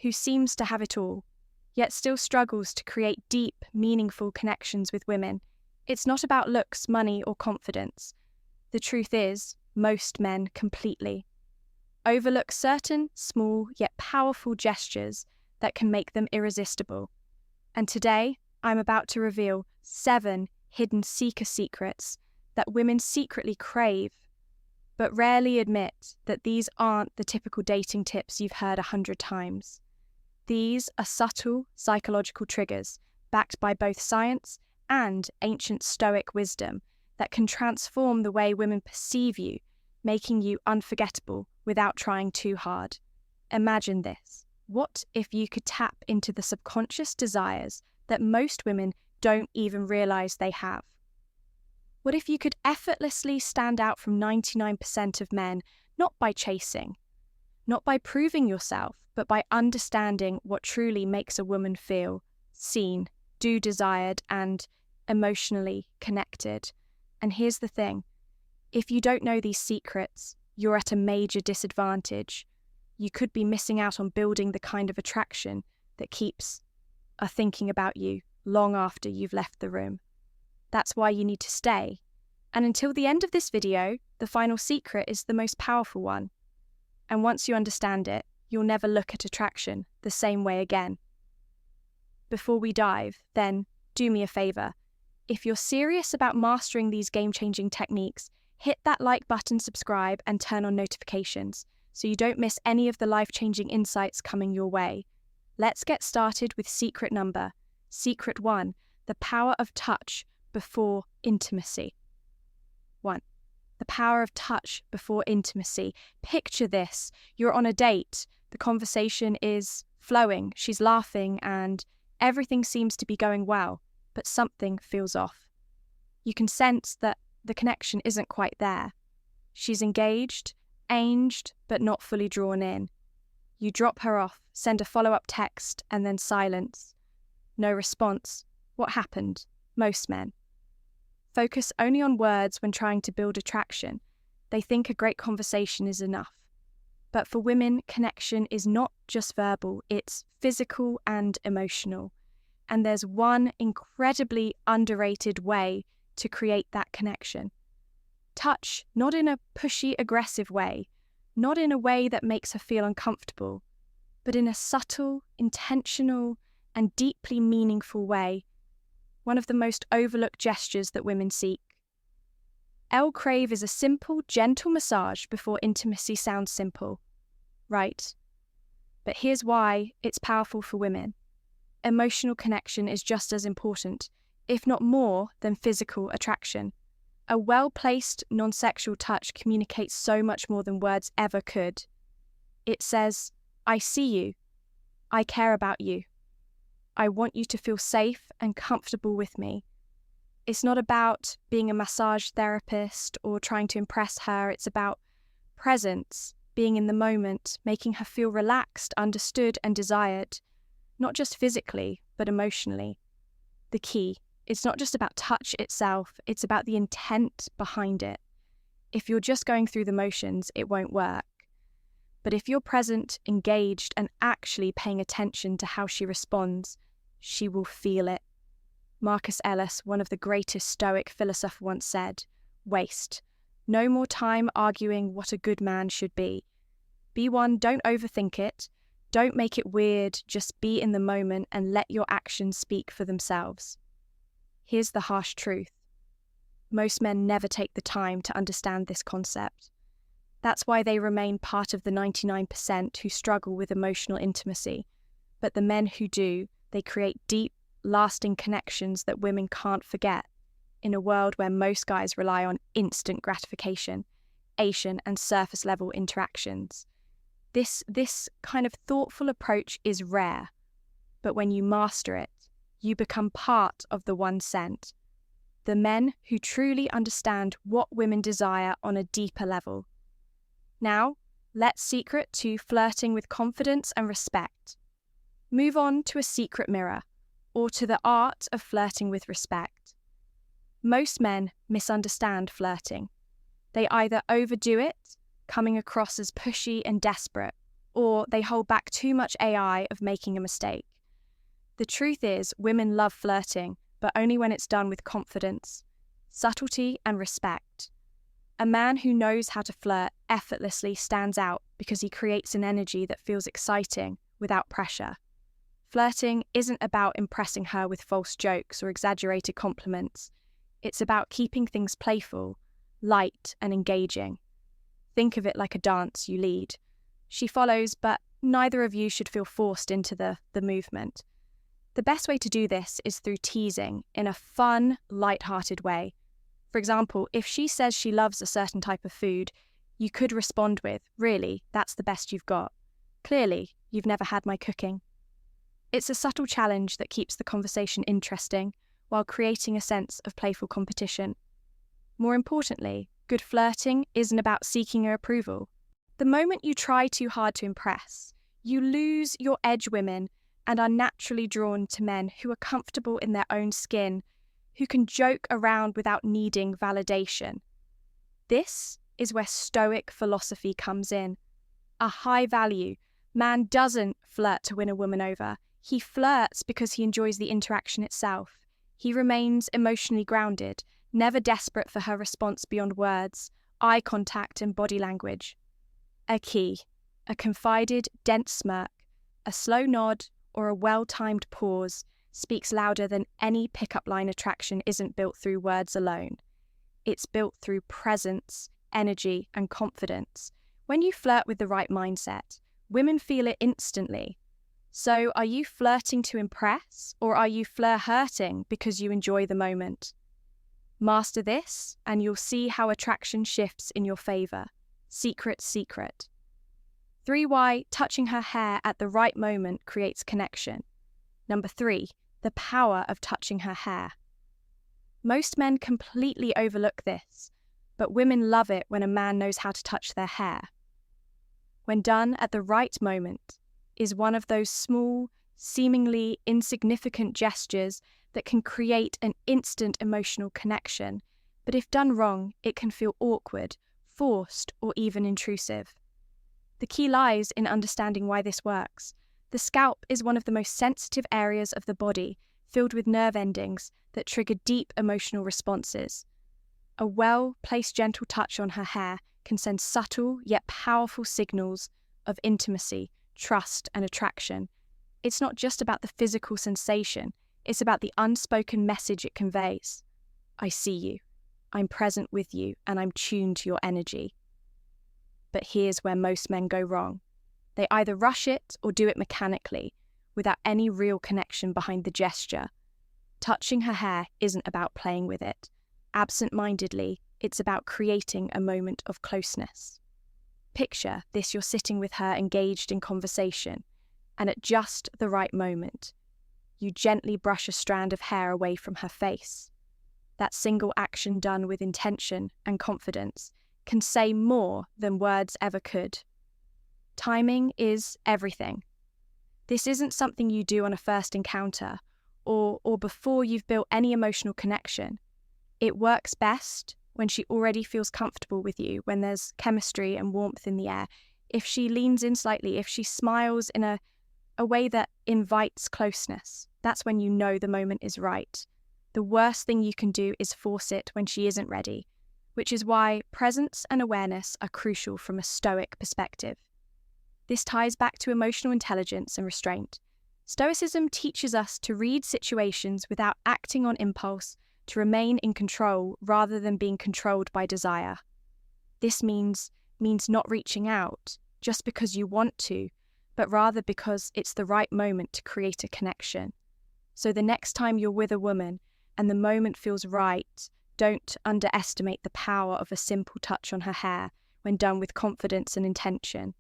who seems to have it all, yet still struggles to create deep, meaningful connections with women. It's not about looks, money, or confidence. The truth is, most men completely overlook certain small yet powerful gestures that can make them irresistible. And today, I'm about to reveal 7 hidden seeker secrets that women secretly crave, but rarely admit that these aren't the typical dating tips you've heard 100 times. These are subtle psychological triggers backed by both science and ancient Stoic wisdom that can transform the way women perceive you, making you unforgettable without trying too hard. Imagine this. What if you could tap into the subconscious desires that most women don't even realize they have? What if you could effortlessly stand out from 99% of men, not by chasing, not by proving yourself, but by understanding what truly makes a woman feel seen, do desired, and emotionally connected? And here's the thing. If you don't know these secrets, you're at a major disadvantage. You could be missing out on building the kind of attraction that keeps thinking about you long after you've left the room. That's why you need to stay. And until the end of this video, the final secret is the most powerful one. And once you understand it, you'll never look at attraction the same way again. Before we dive, then, do me a favor. If you're serious about mastering these game-changing techniques, hit that like button, subscribe, and turn on notifications so you don't miss any of the life-changing insights coming your way. Let's get started with secret 1, the power of touch before intimacy. 1. The power of touch before intimacy. Picture this. You're on a date. The conversation is flowing. She's laughing and everything seems to be going well, but something feels off. You can sense that the connection isn't quite there. She's engaged, but not fully drawn in. You drop her off, send a follow-up text, and then silence. No response. What happened? Most men focus only on words when trying to build attraction. They think a great conversation is enough. But for women, connection is not just verbal, it's physical and emotional. And there's one incredibly underrated way to create that connection. Touch, not in a pushy, aggressive way, not in a way that makes her feel uncomfortable, but in a subtle, intentional, and deeply meaningful way. One of the most overlooked gestures that women seek. Crave is a simple, gentle massage before intimacy sounds simple. Right. But here's why it's powerful for women. Emotional connection is just as important, if not more, than physical attraction. A well-placed, non-sexual touch communicates so much more than words ever could. It says, I see you. I care about you. I want you to feel safe and comfortable with me. It's not about being a massage therapist or trying to impress her. It's about presence, being in the moment, making her feel relaxed, understood, and desired, not just physically, but emotionally. The key, it's not just about touch itself, it's about the intent behind it. If you're just going through the motions, it won't work. But if you're present, engaged, and actually paying attention to how she responds, she will feel it. Marcus Aurelius, one of the greatest Stoic philosophers, once said, waste no more time arguing what a good man should be. Be one, don't overthink it. Don't make it weird, just be in the moment and let your actions speak for themselves. Here's the harsh truth. Most men never take the time to understand this concept. That's why they remain part of the 99% who struggle with emotional intimacy. But the men who do, they create deep, lasting connections that women can't forget in a world where most guys rely on instant gratification, and surface-level interactions. This kind of thoughtful approach is rare, but when you master it, you become part of the 1%. The men who truly understand what women desire on a deeper level. Now, let's secret to flirting with confidence and respect. Move on to a secret mirror, or to the art of flirting with respect. Most men misunderstand flirting. They either overdo it, coming across as pushy and desperate, or they hold back too much AI of making a mistake. The truth is, women love flirting, but only when it's done with confidence, subtlety, and respect. A man who knows how to flirt effortlessly stands out because he creates an energy that feels exciting without pressure. Flirting isn't about impressing her with false jokes or exaggerated compliments. It's about keeping things playful, light, and engaging. Think of it like a dance you lead. She follows, but neither of you should feel forced into the movement. The best way to do this is through teasing in a fun, light-hearted way. For example, if she says she loves a certain type of food, you could respond with, "Really, that's the best you've got. Clearly, you've never had my cooking." It's a subtle challenge that keeps the conversation interesting while creating a sense of playful competition. More importantly, good flirting isn't about seeking her approval. The moment you try too hard to impress, you lose your edge women and are naturally drawn to men who are comfortable in their own skin, who can joke around without needing validation. This is where Stoic philosophy comes in. A high value. Man doesn't flirt to win a woman over. He flirts because he enjoys the interaction itself. He remains emotionally grounded, never desperate for her response beyond words, eye contact, and body language. A key, a confided, dense smirk, a slow nod, or a well-timed pause speaks louder than any pickup line attraction isn't built through words alone. It's built through presence, energy, and confidence. When you flirt with the right mindset, women feel it instantly. So are you flirting to impress, or are you flirting because you enjoy the moment? Master this, and you'll see how attraction shifts in your favor. Secret. 3. Why touching her hair at the right moment creates connection. Number 3. The power of touching her hair. Most men completely overlook this, but women love it when a man knows how to touch their hair. When done at the right moment, is one of those small, seemingly insignificant gestures that can create an instant emotional connection, but if done wrong, it can feel awkward, forced, or even intrusive. The key lies in understanding why this works. The scalp is one of the most sensitive areas of the body, filled with nerve endings that trigger deep emotional responses. A well-placed gentle touch on her hair can send subtle yet powerful signals of intimacy, trust, and attraction. It's not just about the physical sensation, it's about the unspoken message it conveys. I see you, I'm present with you, and I'm tuned to your energy. But here's where most men go wrong. They either rush it or do it mechanically, without any real connection behind the gesture. Touching her hair isn't about playing with it. Absent-mindedly, it's about creating a moment of closeness. Picture this: you're sitting with her engaged in conversation, and at just the right moment, you gently brush a strand of hair away from her face. That single action done with intention and confidence can say more than words ever could. Timing is everything. This isn't something you do on a first encounter or before you've built any emotional connection. It works best when she already feels comfortable with you, when there's chemistry and warmth in the air. If she leans in slightly, if she smiles in a way that invites closeness, that's when you know the moment is right. The worst thing you can do is force it when she isn't ready, which is why presence and awareness are crucial from a Stoic perspective. This ties back to emotional intelligence and restraint. Stoicism teaches us to read situations without acting on impulse, to remain in control rather than being controlled by desire. This means not reaching out just because you want to, but rather because it's the right moment to create a connection. So the next time you're with a woman and the moment feels right, don't underestimate the power of a simple touch on her hair when done with confidence and intention.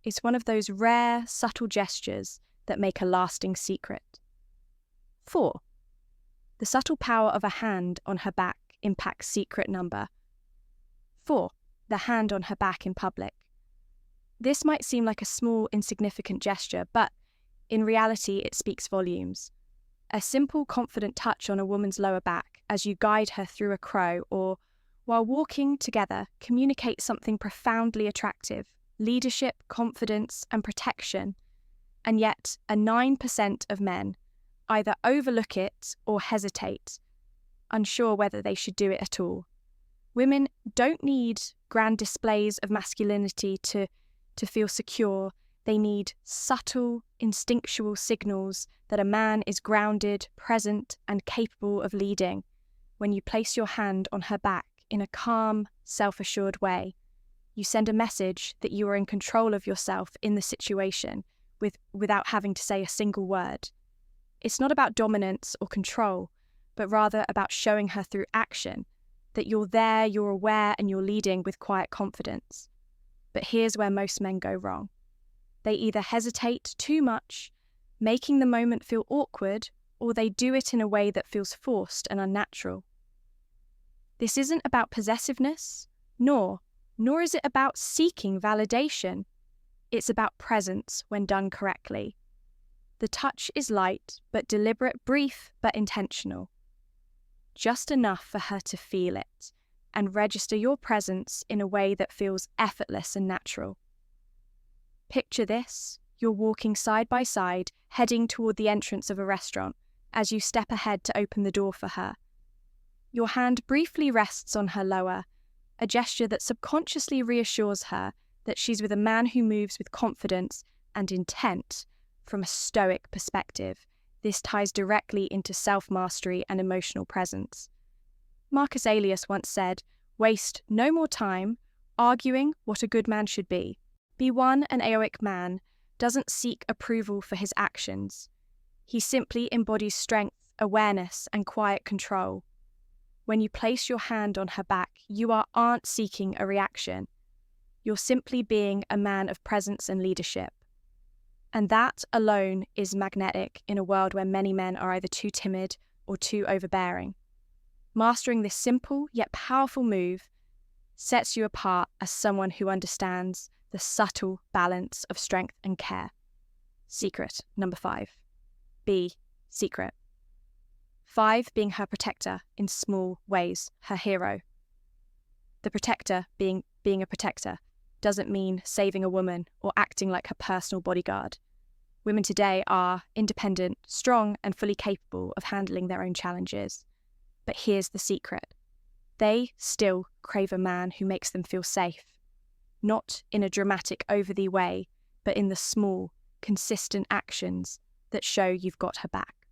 It's one of those rare, subtle gestures that make a lasting secret. 4. The subtle power of a hand on her back impacts secret number 4. The hand on her back in public. This might seem like a small, insignificant gesture, but in reality, it speaks volumes. A simple, confident touch on a woman's lower back as you guide her through a crow or while walking together communicates something profoundly attractive. leadership, confidence, and protection, and yet a 9% of men either overlook it or hesitate, unsure whether they should do it at all. Women don't need grand displays of masculinity to feel secure. They need subtle, instinctual signals that a man is grounded, present, and capable of leading. When you place your hand on her back in a calm, self-assured way, you send a message that you are in control of yourself in the situation without having to say a single word. It's not about dominance or control, but rather about showing her through action that you're there, you're aware, and you're leading with quiet confidence. But here's where most men go wrong. They either hesitate too much, making the moment feel awkward, or they do it in a way that feels forced and unnatural. This isn't about possessiveness, nor is it about seeking validation. It's about presence when done correctly. The touch is light but deliberate, brief but intentional. Just enough for her to feel it and register your presence in a way that feels effortless and natural. Picture this: you're walking side by side, heading toward the entrance of a restaurant as you step ahead to open the door for her. Your hand briefly rests on her lower, a gesture that subconsciously reassures her that she's with a man who moves with confidence and intent. From a Stoic perspective, this ties directly into self-mastery and emotional presence. Marcus Aurelius once said, "Waste no more time arguing what a good man should be. An Stoic man doesn't seek approval for his actions. He simply embodies strength, awareness, and quiet control. When you place your hand on her back, you aren't seeking a reaction. You're simply being a man of presence and leadership. And that alone is magnetic in a world where many men are either too timid or too overbearing. Mastering this simple yet powerful move sets you apart as someone who understands the subtle balance of strength and care." Secret number 5. B. Secret. 5 being her protector in small ways, her hero. The protector being a protector doesn't mean saving a woman or acting like her personal bodyguard. Women today are independent, strong, and fully capable of handling their own challenges. But here's the secret. They still crave a man who makes them feel safe. Not in a dramatic, over-the way, but in the small, consistent actions that show you've got her back.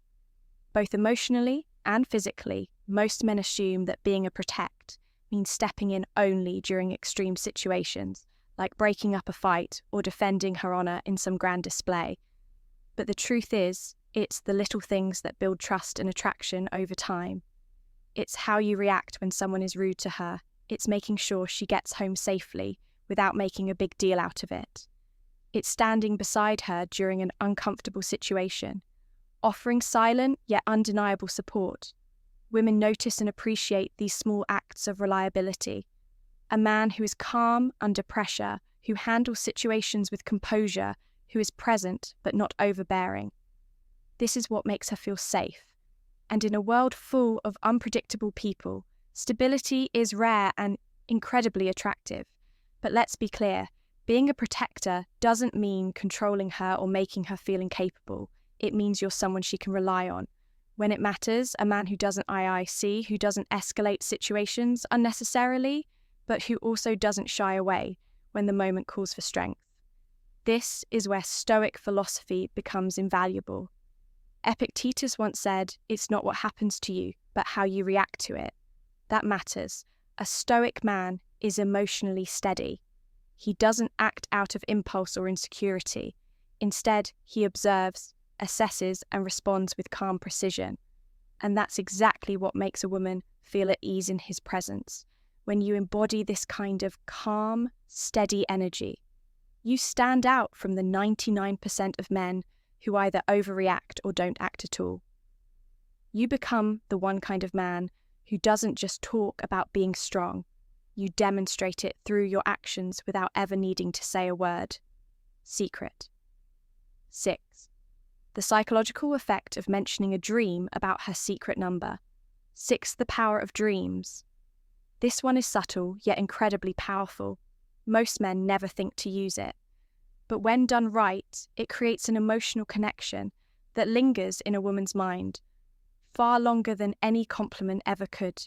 Both emotionally and physically, most men assume that being a protect means stepping in only during extreme situations, like breaking up a fight or defending her honour in some grand display. But the truth is, it's the little things that build trust and attraction over time. It's how you react when someone is rude to her. It's making sure she gets home safely without making a big deal out of it. It's standing beside her during an uncomfortable situation, offering silent yet undeniable support. Women notice and appreciate these small acts of reliability. A man who is calm under pressure, who handles situations with composure, who is present but not overbearing. This is what makes her feel safe. And in a world full of unpredictable people, stability is rare and incredibly attractive. But let's be clear, being a protector doesn't mean controlling her or making her feel incapable. It means you're someone she can rely on. When it matters, a man who doesn't IIC, who doesn't escalate situations unnecessarily, but who also doesn't shy away when the moment calls for strength. This is where Stoic philosophy becomes invaluable. Epictetus once said, "It's not what happens to you, but how you react to it. That matters." A Stoic man is emotionally steady. He doesn't act out of impulse or insecurity. Instead, he observes, assesses, and responds with calm precision. And that's exactly what makes a woman feel at ease in his presence. When you embody this kind of calm, steady energy, you stand out from the 99% of men who either overreact or don't act at all. You become the one kind of man who doesn't just talk about being strong. You demonstrate it through your actions without ever needing to say a word. Secret. 6. The psychological effect of mentioning a dream about her secret number. 6. The power of dreams. This one is subtle, yet incredibly powerful. Most men never think to use it. But when done right, it creates an emotional connection that lingers in a woman's mind, far longer than any compliment ever could.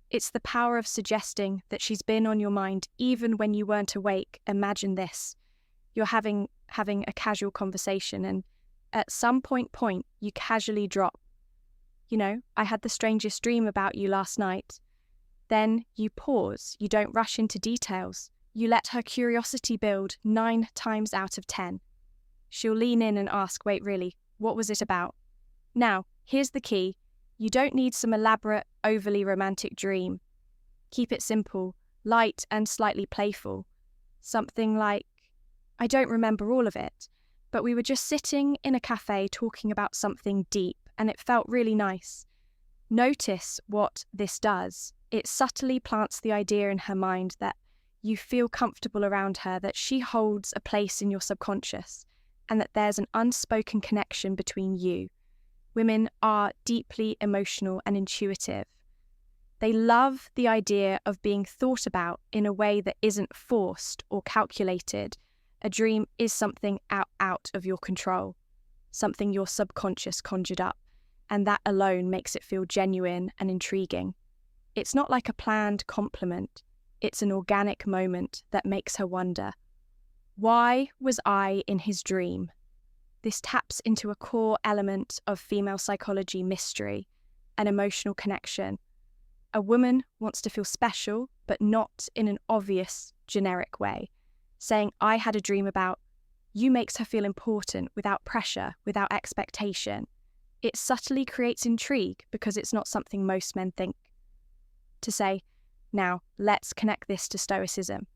It's the power of suggesting that she's been on your mind even when you weren't awake. Imagine this. You're having a casual conversation, and at some point you casually drop, I had the strangest dream about you last night. Then you pause, you don't rush into details. You let her curiosity build 9 times out of 10. She'll lean in and ask, wait, really, what was it about? Now, here's the key. You don't need some elaborate, overly romantic dream. Keep it simple, light and slightly playful. Something like, I don't remember all of it, but we were just sitting in a cafe talking about something deep, and it felt really nice. Notice what this does. It subtly plants the idea in her mind that you feel comfortable around her, that she holds a place in your subconscious, and that there's an unspoken connection between you. Women are deeply emotional and intuitive. They love the idea of being thought about in a way that isn't forced or calculated. A dream is something out of your control, something your subconscious conjured up, and that alone makes it feel genuine and intriguing. It's not like a planned compliment. It's an organic moment that makes her wonder, why was I in his dream? This taps into a core element of female psychology mystery, an emotional connection. A woman wants to feel special, but not in an obvious, generic way. Saying, I had a dream about you makes her feel important without pressure, without expectation. It subtly creates intrigue because it's not something most men think. To say, now, let's connect this to Stoicism.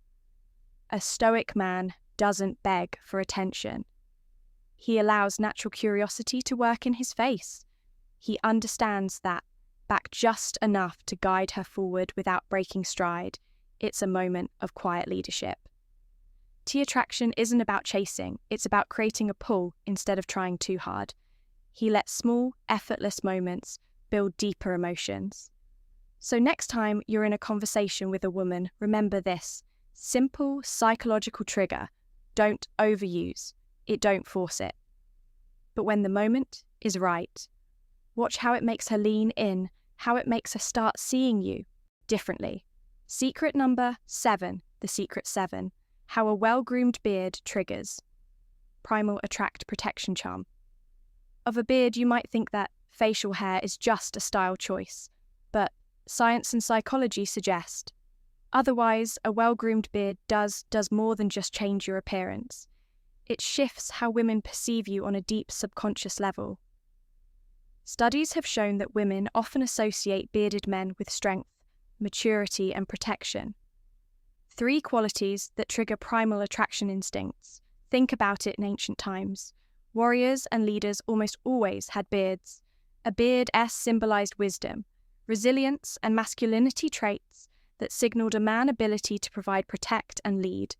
A Stoic man doesn't beg for attention. He allows natural curiosity to work in his face. He understands that, back just enough to guide her forward without breaking stride. It's a moment of quiet leadership. T-attraction isn't about chasing, it's about creating a pull instead of trying too hard. He lets small, effortless moments build deeper emotions. So next time you're in a conversation with a woman, remember this. Simple psychological trigger. Don't overuse it, don't force it. But when the moment is right, watch how it makes her lean in, how it makes her start seeing you differently. Secret number 7, the secret 7, how a well-groomed beard triggers. Primal attract protection charm. Of a beard, you might think that facial hair is just a style choice, but science and psychology suggest otherwise. A well-groomed beard does more than just change your appearance. It shifts how women perceive you on a deep subconscious level. Studies have shown that women often associate bearded men with strength, maturity, and protection. 3 qualities that trigger primal attraction instincts. Think about it in ancient times. Warriors and leaders almost always had beards. A beard symbolized wisdom, resilience, and masculinity traits that signaled a man's ability to provide, protect, and lead.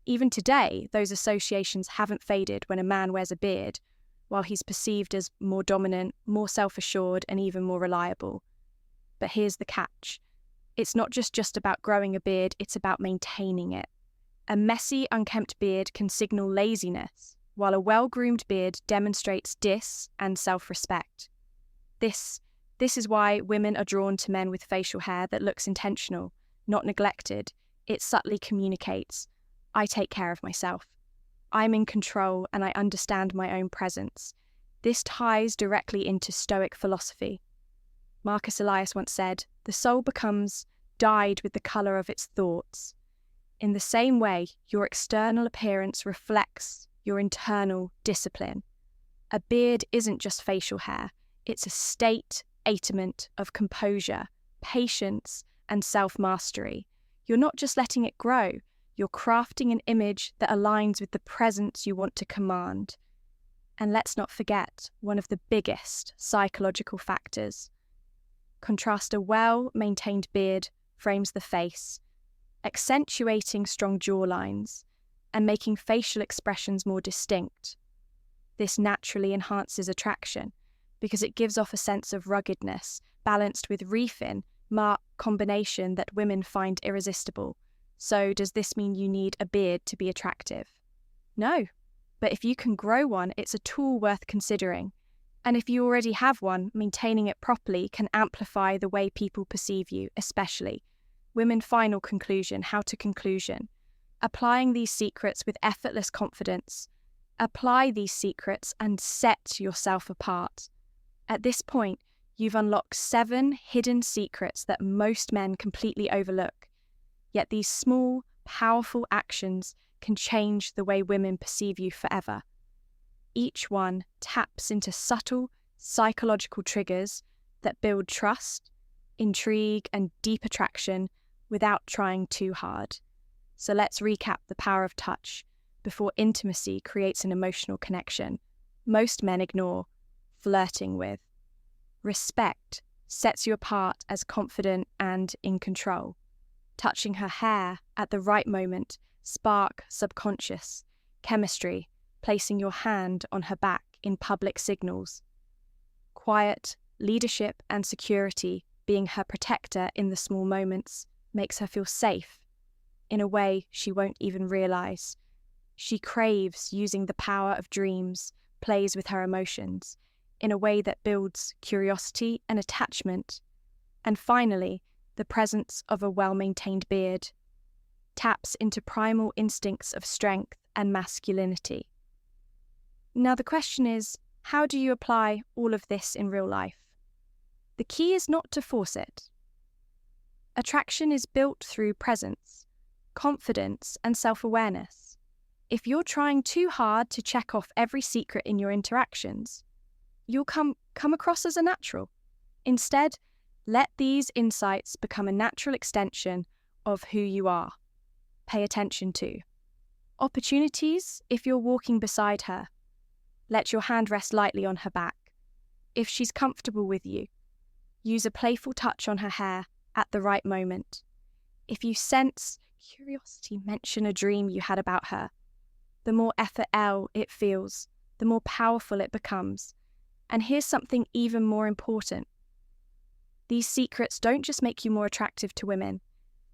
Even today, those associations haven't faded when a man wears a beard, while he's perceived as more dominant, more self-assured, and even more reliable. But here's the catch. It's not just about growing a beard, it's about maintaining it. A messy, unkempt beard can signal laziness, while a well-groomed beard demonstrates and self-respect. This is why women are drawn to men with facial hair that looks intentional, not neglected. It subtly communicates, I take care of myself. I'm in control and I understand my own presence. This ties directly into Stoic philosophy. Marcus Aurelius once said, the soul becomes dyed with the colour of its thoughts. In the same way, your external appearance reflects your internal discipline. A beard isn't just facial hair, it's a statement of composure, patience, and self-mastery. You're not just letting it grow, you're crafting an image that aligns with the presence you want to command. And let's not forget one of the biggest psychological factors. Contrast a well-maintained beard frames the face, accentuating strong jawlines and making facial expressions more distinct. This naturally enhances attraction because it gives off a sense of ruggedness balanced with reefing, marked combination that women find irresistible. So does this mean you need a beard to be attractive? No. But if you can grow one, it's a tool worth considering. And if you already have one, maintaining it properly can amplify the way people perceive you, especially. Women final conclusion, how to conclusion. Applying these secrets with effortless confidence. Apply these secrets and set yourself apart. At this point, you've unlocked 7 hidden secrets that most men completely overlook. Yet these small, powerful actions can change the way women perceive you forever. Each one taps into subtle psychological triggers that build trust, intrigue, and deep attraction without trying too hard. So let's recap the power of touch before intimacy creates an emotional connection most men ignore: flirting with. Respect sets you apart as confident and in control. Touching her hair at the right moment spark subconscious chemistry, placing your hand on her back in public signals. Quiet leadership and security, being her protector in the small moments, makes her feel safe in a way she won't even realize. She craves using the power of dreams, plays with her emotions in a way that builds curiosity and attachment. And finally, the presence of a well-maintained beard taps into primal instincts of strength and masculinity. Now the question is, how do you apply all of this in real life? The key is not to force it. Attraction is built through presence, confidence, and self-awareness. If you're trying too hard to check off every secret in your interactions, you'll come across as a natural. Instead, let these insights become a natural extension of who you are. Pay attention to opportunities if you're walking beside her. Let your hand rest lightly on her back. If she's comfortable with you, use a playful touch on her hair at the right moment. If you sense curiosity, mention a dream you had about her. The more effort it feels, the more powerful it becomes. And here's something even more important. These secrets don't just make you more attractive to women,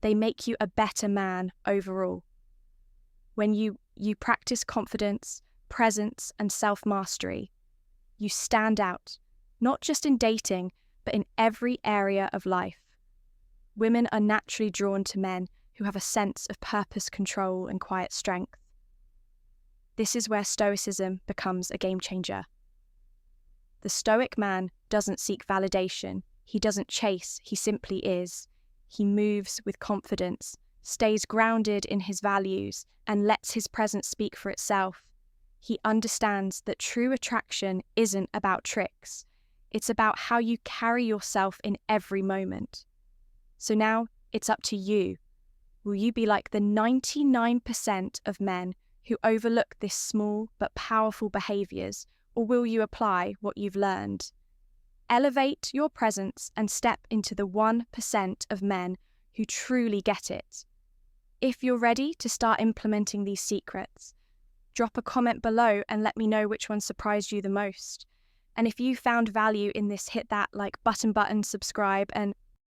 they make you a better man overall. When you practice confidence, presence, and self-mastery, you stand out, not just in dating, but in every area of life. Women are naturally drawn to men who have a sense of purpose, control, and quiet strength. This is where Stoicism becomes a game changer. The Stoic man doesn't seek validation, he doesn't chase, he simply is. He moves with confidence, stays grounded in his values, and lets his presence speak for itself. He understands that true attraction isn't about tricks, it's about how you carry yourself in every moment. So now it's up to you. Will you be like the 99% of men who overlook these small but powerful behaviors, or will you apply what you've learned? Elevate your presence and step into the 1% of men who truly get it. If you're ready to start implementing these secrets, drop a comment below and let me know which one surprised you the most. And if you found value in this, hit that like button, subscribe, and